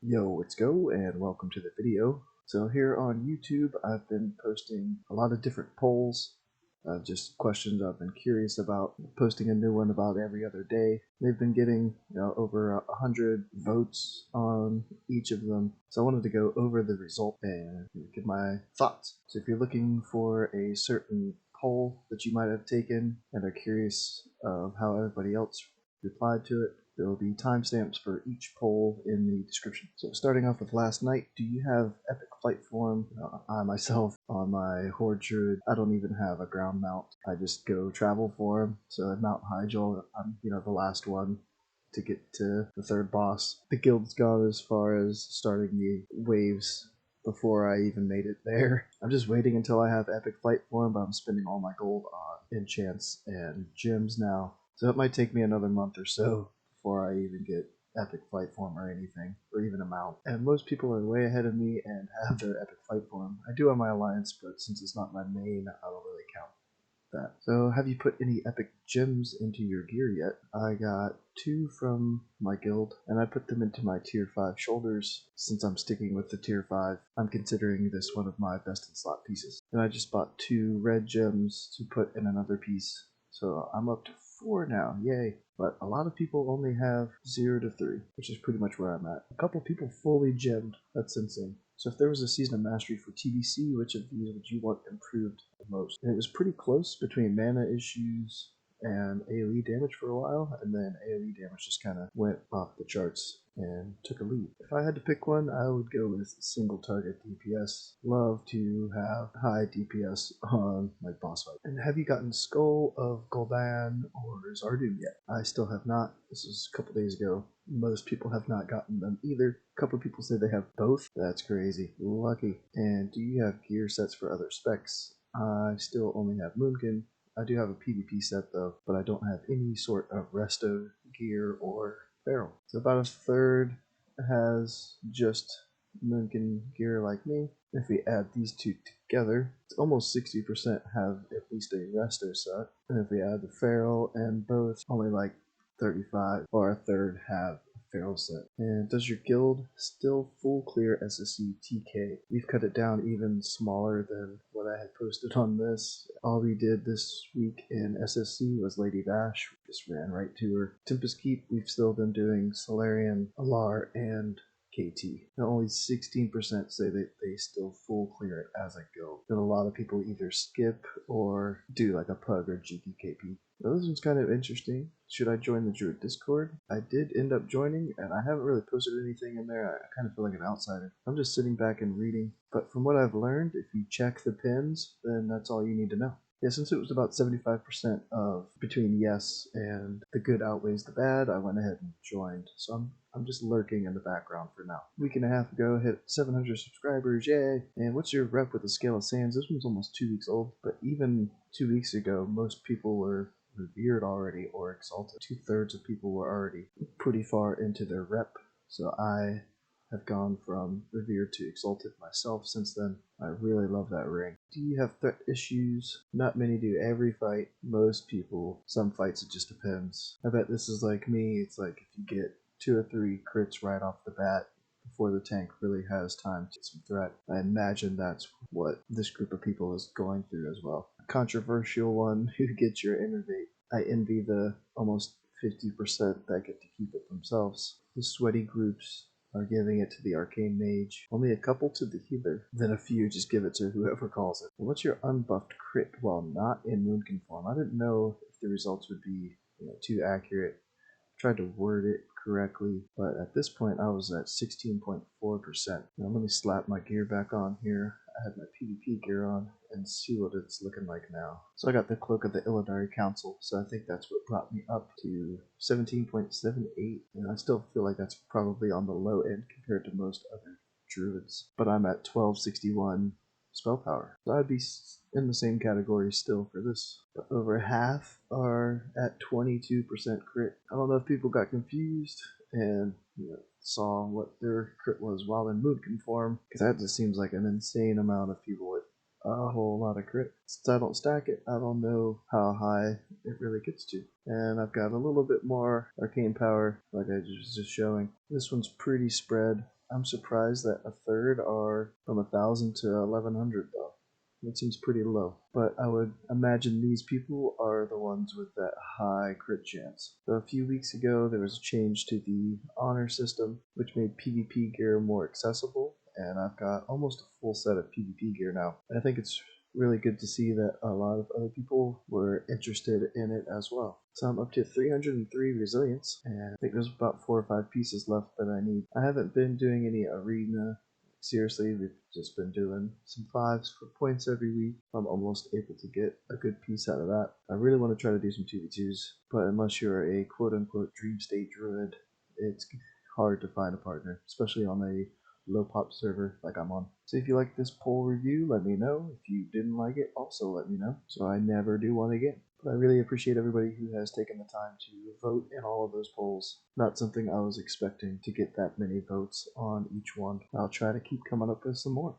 Yo, let's go and welcome to the video. So here on YouTube, I've been posting a lot of different polls, just questions I've been curious about, posting a new one about every other day. They've been getting over 100 votes on each of them, so I wanted to go over the result and give my thoughts. So if you're looking for a certain poll that you might have taken and are curious of how everybody else replied to it, there will be timestamps for each poll in the description. So starting off with last night, do you have epic flight form? I myself, on my Horde Druid, I don't even have a ground mount. I just go travel form. So at Mount Hyjal, I'm the last one to get to the third boss. The guild's gone as far as starting the waves before I even made it there. I'm just waiting until I have epic flight form, but I'm spending all my gold on enchants and gems now. So it might take me another month or so before I even get epic flight form or anything, or even a mount. And most people are way ahead of me and have their epic flight form. I do have my alliance, but since it's not my main, I don't really count that. So have you put any epic gems into your gear yet? I got 2 from my guild, and I put them into my tier 5 shoulders. Since I'm sticking with the tier 5, I'm considering this one of my best in slot pieces. And I just bought 2 red gems to put in another piece. So I'm up to 4 now, yay. But a lot of people only have 0 to 3, which is pretty much where I'm at. A couple people fully gemmed, that's insane. So if there was a Season of Mastery for TBC, which of these would you want improved the most? And it was pretty close between mana issues and AoE damage for a while, and then AoE damage just kind of went off the charts and took a lead. If I had to pick one, I would go with single target DPS. Love to have high DPS on like boss fight. And have you gotten Skull of Gul'dan or Zhar'doom yet? I still have not. This was a couple days ago. Most people have not gotten them either. A couple of people say they have both. That's crazy. Lucky. And do you have gear sets for other specs? I still only have Moonkin. I do have a PvP set though, but I don't have any sort of resto gear or barrel. So about a third has just Moonkin gear like me. If we add these two together, it's almost 60% have at least a resto set. And if we add the feral and both, only like 35 or a third have feral set. And does your guild still full clear SSC TK? We've cut it down even smaller than what I had posted on this. All we did this week in SSC was Lady Bash. We just ran right to her. Tempest Keep, we've still been doing Solarian, Alar, and KT. Now only 16% say that they still full clear it as a guild. Then a lot of people either skip or do like a pug or GKP. Now this one's kind of interesting. Should I join the Druid Discord? I did end up joining, and I haven't really posted anything in there. I kind of feel like an outsider. I'm just sitting back and reading. But from what I've learned, if you check the pins, then that's all you need to know. Yeah, since it was about 75% of between yes and the good outweighs the bad, I went ahead and joined. So I'm just lurking in the background for now. A week and a half ago, hit 700 subscribers, yay! And what's your rep with the Scale of Sands? This one's almost 2 weeks old, but even 2 weeks ago, most people were revered already or exalted. 2/3 of people were already pretty far into their rep, so I have gone from revered to exalted myself since then. I really love that ring. Do you have threat issues? Not many do every fight. Most people, some fights it just depends. I bet this is like me. It's like if you get 2 or 3 crits right off the bat before the tank really has time to get some threat. I imagine that's what this group of people is going through as well. A controversial one, who gets your innervate? I envy the almost 50% that get to keep it themselves. The sweaty groups are giving it to the Arcane Mage. Only a couple to the healer. Then a few just give it to whoever calls it. What's your unbuffed crit while not in Moonkin form? I didn't know if the results would be too accurate. I tried to word it correctly, but at this point I was at 16.4%. Now let me slap my gear back on here. I had my PvP gear on and see what it's looking like now. So I got the Cloak of the Illidari Council, so I think that's what brought me up to 17.78, and I still feel like that's probably on the low end compared to most other druids. But I'm at 1261 spell power, so I'd be in the same category still for this. But over half are at 22% crit. I don't know if people got confused and saw what their crit was while in Moonkin form, because that just seems like an insane amount of people with a whole lot of crit. Since I don't stack it, I don't know how high it really gets to. And I've got a little bit more Arcane Power, like I was just showing. This one's pretty spread. I'm surprised that a third are from 1,000 to 1,100 though. That seems pretty low, but I would imagine these people are the ones with that high crit chance. So a few weeks ago, there was a change to the honor system, which made PvP gear more accessible, and I've got almost a full set of PvP gear now. And I think it's really good to see that a lot of other people were interested in it as well. So I'm up to 303 resilience, and I think there's about 4 or 5 pieces left that I need. I haven't been doing any arena. Seriously, we've just been doing some 5s for points every week. I'm almost able to get a good piece out of that. I really want to try to do some 2v2s, but unless you're a quote-unquote dream state druid, it's hard to find a partner, especially on a low pop server like I'm on. So if you like this poll review, let me know. If you didn't like it, also let me know, so I never do one again. But I really appreciate everybody who has taken the time to vote in all of those polls. Not something I was expecting to get that many votes on each one. I'll try to keep coming up with some more.